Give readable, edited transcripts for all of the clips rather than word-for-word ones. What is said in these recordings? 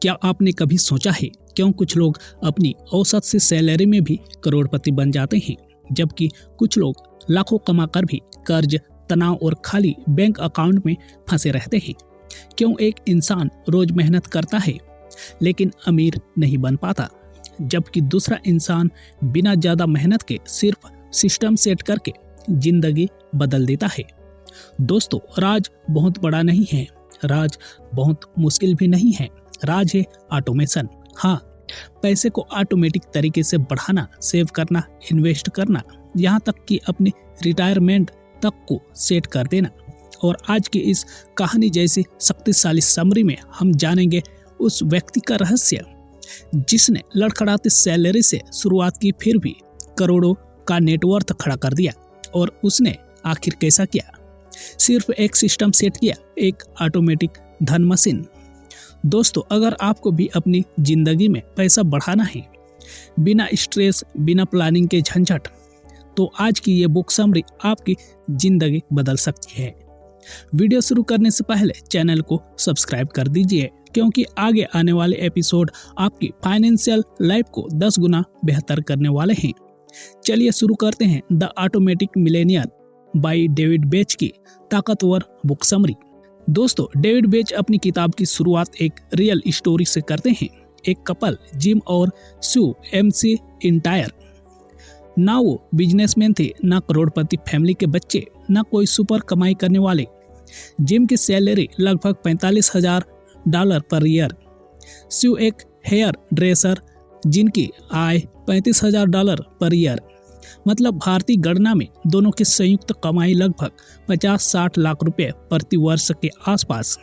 क्या आपने कभी सोचा है क्यों कुछ लोग अपनी औसत से सैलरी में भी करोड़पति बन जाते हैं, जबकि कुछ लोग लाखों कमाकर भी कर्ज, तनाव और खाली बैंक अकाउंट में फंसे रहते हैं? क्यों एक इंसान रोज मेहनत करता है लेकिन अमीर नहीं बन पाता, जबकि दूसरा इंसान बिना ज्यादा मेहनत के सिर्फ सिस्टम सेट करके जिंदगी बदल देता है? दोस्तों, राज बहुत बड़ा नहीं है, राज बहुत मुश्किल भी नहीं है, राज है ऑटोमेशन। हाँ, पैसे को ऑटोमेटिक तरीके से बढ़ाना, सेव करना, इन्वेस्ट करना, यहाँ तक कि अपनी रिटायरमेंट तक को सेट कर देना। और आज की इस कहानी जैसी शक्तिशाली समरी में हम जानेंगे उस व्यक्ति का रहस्य जिसने लड़खड़ाती सैलरी से शुरुआत की, फिर भी करोड़ों का नेटवर्थ खड़ा कर दिया। और उसने आखिर कैसा किया? सिर्फ एक सिस्टम सेट किया, एक ऑटोमेटिक धन मशीन। दोस्तों, अगर आपको भी अपनी जिंदगी में पैसा बढ़ाना है बिना स्ट्रेस, बिना प्लानिंग के झंझट, तो आज की ये बुक समरी आपकी जिंदगी बदल सकती है। वीडियो शुरू करने से पहले चैनल को सब्सक्राइब कर दीजिए, क्योंकि आगे आने वाले एपिसोड आपकी फाइनेंशियल लाइफ को 10 गुना बेहतर करने वाले हैं। चलिए शुरू करते हैं the automatic Millionaire by David बेच की ताकतवर बुक समरी। दोस्तों, डेविड बेच अपनी किताब की शुरुआत एक रियल स्टोरी से करते हैं। एक कपल, जिम और सू एमसी इंटायर, ना वो बिजनेसमैन थे, ना करोड़पति फैमिली के बच्चे, ना कोई सुपर कमाई करने वाले। जिम की सैलरी लगभग $45,000 पर ईयर। सू एक हेयर ड्रेसर जिनकी आय $35,000 पर ईयर। मतलब भारतीय गणना में दोनों की संयुक्त कमाई लगभग 50-60 लाख रुपए प्रति वर्ष के आसपास।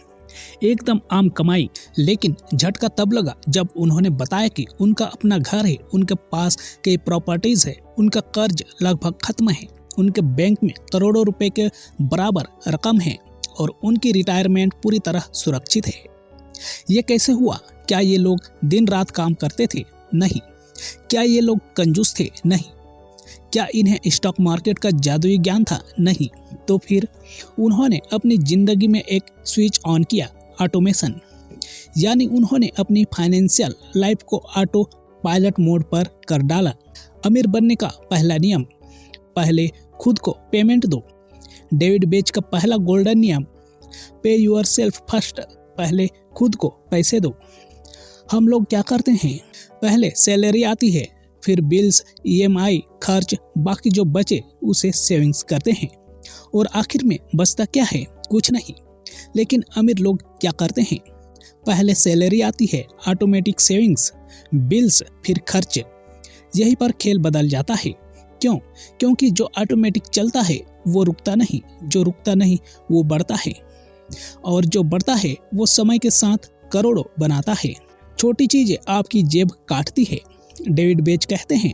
एकदम आम कमाई। लेकिन झटका तब लगा जब उन्होंने बताया कि उनका अपना घर है, उनके पास कई प्रॉपर्टीज है, उनका कर्ज लगभग खत्म है, उनके बैंक में करोड़ों रुपए के बराबर रकम है और उनकी रिटायरमेंट पूरी तरह सुरक्षित है। ये कैसे हुआ? क्या ये लोग दिन रात काम करते थे? नहीं। क्या ये लोग कंजूस थे? नहीं। क्या इन्हें स्टॉक मार्केट का जादुई ज्ञान था? नहीं। तो फिर उन्होंने अपनी जिंदगी में एक स्विच ऑन किया, ऑटोमेशन। यानी उन्होंने अपनी फाइनेंशियल लाइफ को ऑटो पायलट मोड पर कर डाला। अमीर बनने का पहला नियम, पहले खुद को पेमेंट दो। डेविड बेच का पहला गोल्डन नियम, पे योरसेल्फ फर्स्ट, पहले खुद को पैसे दो। हम लोग क्या करते हैं? पहले सैलरी आती है, फिर बिल्स, ईएमआई, खर्च, बाकी जो बचे उसे सेविंग्स करते हैं और आखिर में बचता क्या है? कुछ नहीं। लेकिन अमीर लोग क्या करते हैं? पहले सैलरी आती है, ऑटोमेटिक सेविंग्स, बिल्स, फिर खर्च। यहीं पर खेल बदल जाता है। क्यों? क्योंकि जो ऑटोमेटिक चलता है वो रुकता नहीं, जो रुकता नहीं वो बढ़ता है, और जो बढ़ता है वो समय के साथ करोड़ों बनाता है। छोटी चीजें आपकी जेब काटती है। डेविड बेच कहते हैं,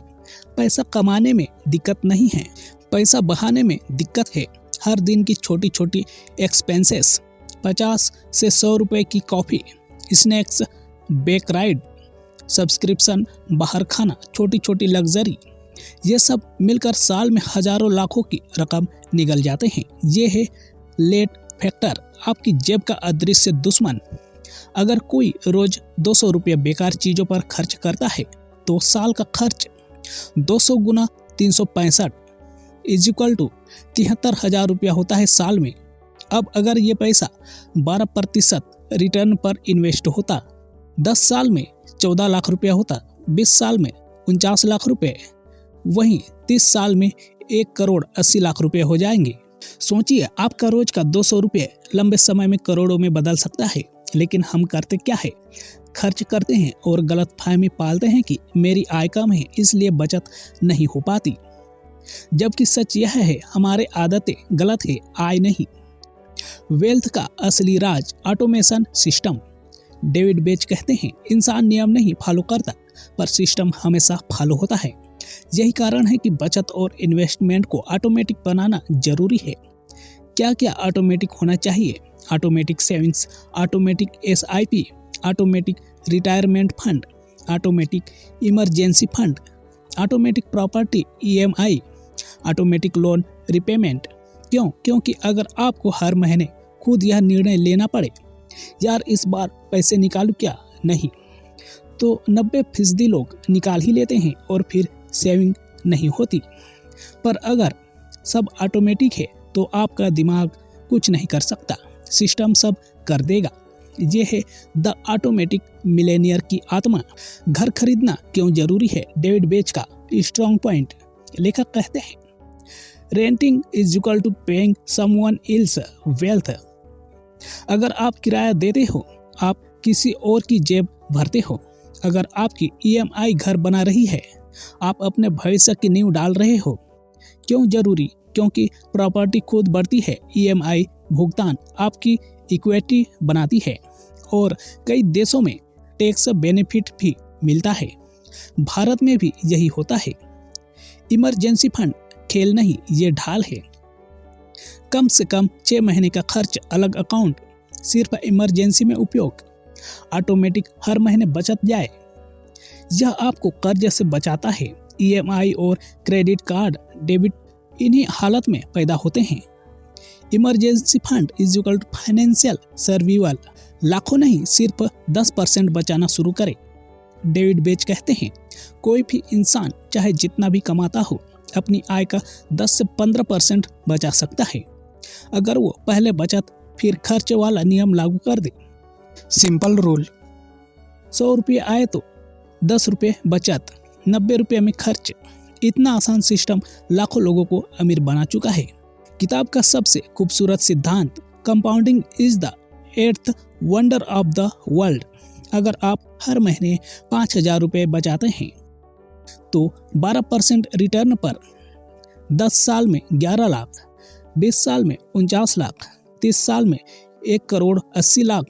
पैसा कमाने में दिक्कत नहीं है, पैसा बहाने में दिक्कत है। हर दिन की छोटी छोटी एक्सपेंसेस, 50 से 100 रुपए की coffee, snacks, bike ride, subscription, बाहर खाना, छोटी छोटी लग्जरी, ये सब मिलकर साल में हजारों लाखों की रकम निकल जाते हैं। ये है लेट फैक्टर, आपकी जेब का अदृश्य दुश्मन। अगर कोई रोज 200 रुपये बेकार चीजों पर खर्च करता है तो साल का खर्च 200 गुना 365 इक्वल टू 73,000 रुपया होता है साल में। अब अगर ये पैसा 12% रिटर्न पर इन्वेस्ट होता, 10 साल में 14 लाख रुपया होता, 20 साल में 49 लाख रुपए, वहीं 30 साल में 1,80,00,000 रुपए हो जाएंगे। सोचिए, आपका रोज का 200 रुपये लंबे समय में करोड़ों में बदल सकता है। लेकिन हम करते क्या है? खर्च करते हैं और गलतफहमी पालते हैं कि मेरी आय कम है इसलिए बचत नहीं हो पाती, जबकि सच यह है हमारे आदतें गलत है, आय नहीं। वेल्थ का असली राज ऑटोमेशन सिस्टम। डेविड बेच कहते हैं, इंसान नियम नहीं फॉलो करता, पर सिस्टम हमेशा फॉलो होता है। यही कारण है कि बचत और इन्वेस्टमेंट को ऑटोमेटिक बनाना जरूरी है। क्या क्या ऑटोमेटिक होना चाहिए? Automatic savings, automatic SIP, automatic retirement fund, automatic emergency fund, automatic property EMI, automatic loan repayment. क्यों? क्योंकि अगर आपको हर महीने खुद यह निर्णय लेना पड़े, यार इस बार पैसे निकालूं क्या नहीं। तो 90% लोग निकाल ही लेते हैं और फिर सेविंग नहीं होती। पर अगर सब ऑटोमेटिक है तो आपका दिमाग कुछ नहीं कर सकता, सिस्टम सब कर देगा। ये है द ऑटोमेटिक मिलेनियर की आत्मा। घर खरीदना क्यों जरूरी है, डेविड बेच का स्ट्रॉन्ग पॉइंट। लेखक कहते हैं, renting is equal to paying someone else wealth. अगर आप किराया देते हो, आप किसी और की जेब भरते हो। अगर आपकी EMI घर बना रही है, आप अपने भविष्य की नींव डाल रहे हो। क्यों जरूरी? क्योंकि प्रॉपर्टी खुद बढ़ती है, EMI भुगतान आपकी इक्विटी बनाती है और कई देशों में टैक्स बेनिफिट भी मिलता है। भारत में भी यही होता है। इमरजेंसी फंड खेल नहीं, ये ढाल है। कम से कम 6 महीने का खर्च अलग अकाउंट, सिर्फ इमरजेंसी में उपयोग। ऑटोमेटिक हर महीने बचत जाए। यह आपको कर्ज से बचाता है। EMI और क्रेडिट कार्ड डेबिट इन्हीं हालत में पैदा होते हैं। Emergency fund is equal to financial survival. लाखों नहीं, सिर्फ 10% बचाना शुरू करें। डेविड बेच कहते हैं, कोई भी इंसान चाहे जितना भी कमाता हो, अपनी आय का 10 से 15% बचा सकता है, अगर वो पहले बचत फिर खर्च वाला नियम लागू कर दे। सिंपल रूल, 100 रुपये आए तो 10 रुपये बचत, 90 रुपये में खर्च। इतना आसान सिस्टम लाखों लोगों को अमीर बना चुका है। किताब का सबसे खूबसूरत सिद्धांत, compounding is the 8th wonder of the world. अगर आप हर महीने 5,000 रुपये बचाते हैं तो 12% रिटर्न पर 10 साल में 11 लाख, 20 साल में 49 लाख, 30 साल में 1 करोड़ 80 लाख,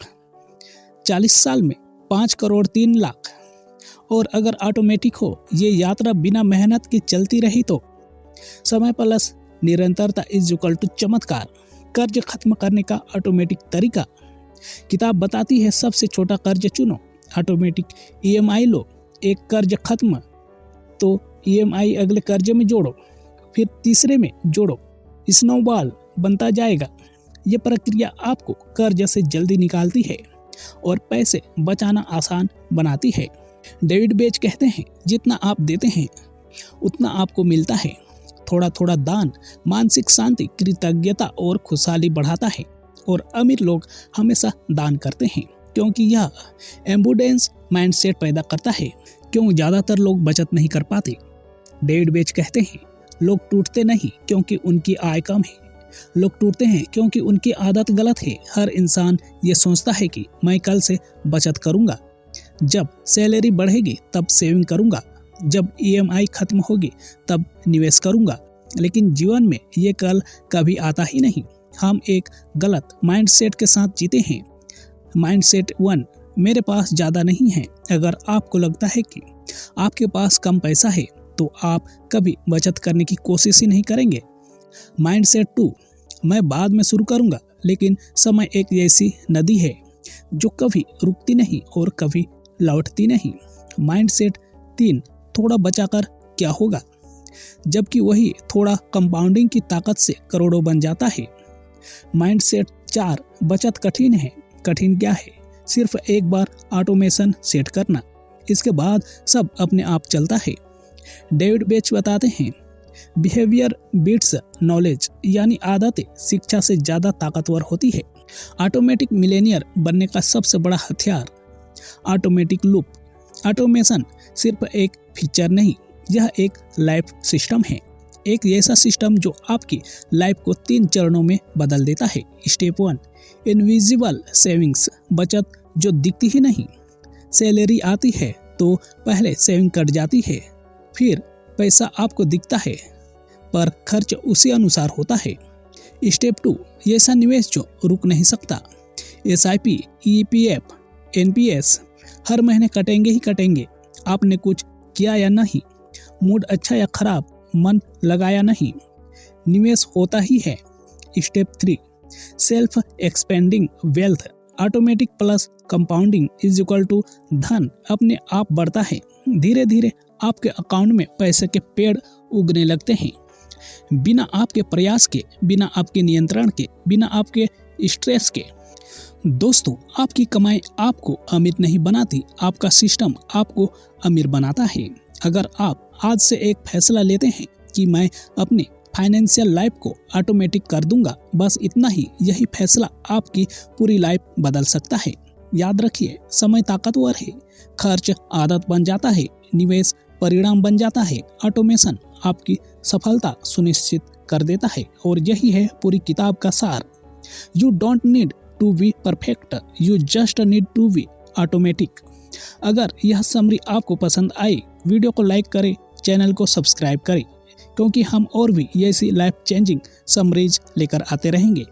40 साल में 5 करोड़ 3 लाख। और अगर ऑटोमेटिक हो ये यात्रा बिना मेहनत की चलती रही तो समय प्लस निरंतरता इज इक्वल टू चमत्कार। कर्ज खत्म करने का ऑटोमेटिक तरीका। किताब बताती है, सबसे छोटा कर्ज चुनो, ऑटोमेटिक EMI लो। एक कर्ज खत्म तो EMI अगले कर्ज में जोड़ो, फिर तीसरे में जोड़ो, स्नोबॉल बनता जाएगा। ये प्रक्रिया आपको कर्ज से जल्दी निकालती है और पैसे बचाना आसान बनाती है। डेविड बेच कहते हैं, जितना आप देते हैं उतना आपको मिलता है। थोड़ा थोड़ा दान मानसिक शांति, कृतज्ञता और खुशहाली बढ़ाता है। और अमीर लोग हमेशा दान करते हैं क्योंकि यह एम्बुडेंस माइंडसेट पैदा करता है। क्यों ज़्यादातर लोग बचत नहीं कर पाते? डेविड बेच कहते हैं, लोग टूटते नहीं क्योंकि उनकी आय कम है, लोग टूटते हैं क्योंकि उनकी आदत गलत है। हर इंसान ये सोचता है कि मैं कल से बचत करूंगा, जब सैलरी बढ़ेगी तब सेविंग करूंगा, जब EMI खत्म होगी तब निवेश करूंगा। लेकिन जीवन में ये कल कभी आता ही नहीं। हम एक गलत माइंडसेट के साथ जीते हैं। माइंडसेट 1, मेरे पास ज़्यादा नहीं है। अगर आपको लगता है कि आपके पास कम पैसा है तो आप कभी बचत करने की कोशिश ही नहीं करेंगे। माइंडसेट 2, मैं बाद में शुरू करूंगा, लेकिन समय एक ऐसी नदी है जो कभी रुकती नहीं और कभी लौटती नहीं। माइंडसेट 3, थोड़ा बचाकर क्या होगा, जबकि वही थोड़ा कंपाउंडिंग की ताकत से करोड़ों बन जाता है। माइंडसेट 4, बचत कठिन है। कठिन क्या है? सिर्फ एक बार ऑटोमेशन सेट करना, इसके बाद सब अपने आप चलता है। डेविड बेच बताते हैं, बिहेवियर बीट्स नॉलेज, यानी आदतें शिक्षा से ज़्यादा ताकतवर होती है। ऑटोमेटिक मिलेनियर बनने का सबसे बड़ा हथियार, ऑटोमेटिक लूप। ऑटोमेशन सिर्फ एक फीचर नहीं, यह एक लाइफ सिस्टम है। एक ऐसा सिस्टम जो आपकी लाइफ को 3 चरणों में बदल देता है। स्टेप 1, इनविजिबल सेविंग्स, बचत जो दिखती ही नहीं। सैलरी आती है तो पहले सेविंग कट जाती है, फिर पैसा आपको दिखता है पर खर्च उसी अनुसार होता है। स्टेप 2, ऐसा निवेश जो रुक नहीं सकता। SIP, EPF, NPS हर महीने कटेंगे ही कटेंगे। आपने कुछ किया या नहीं, मूड अच्छा या खराब, मन लगाया नहीं, निवेश होता ही है। Step 3, self expending wealth, automatic plus compounding is equal to धन अपने आप बढ़ता है। धीरे धीरे आपके अकाउंट में पैसे के पेड़ उगने लगते हैं, बिना आपके प्रयास के, बिना आपके नियंत्रण के, बिना आपके स्ट्रेस के। दोस्तों, आपकी कमाई आपको अमीर नहीं बनाती, आपका सिस्टम आपको अमीर बनाता है। अगर आप आज से एक फैसला लेते हैं कि मैं अपनी फाइनेंशियल लाइफ को ऑटोमेटिक कर दूंगा, बस इतना ही, यही फैसला आपकी पूरी लाइफ बदल सकता है। याद रखिए, समय ताकतवर है। खर्च आदत बन जाता है, निवेश परिणाम बन जाता है, ऑटोमेशन आपकी सफलता सुनिश्चित कर देता है। और यही है पूरी किताब का सार। You don't need to be perfect, you just need to be automatic. अगर यह समरी आपको पसंद आई, वीडियो को लाइक करें, चैनल को सब्सक्राइब करें, क्योंकि हम और भी ऐसी लाइफ चेंजिंग समरीज लेकर आते रहेंगे।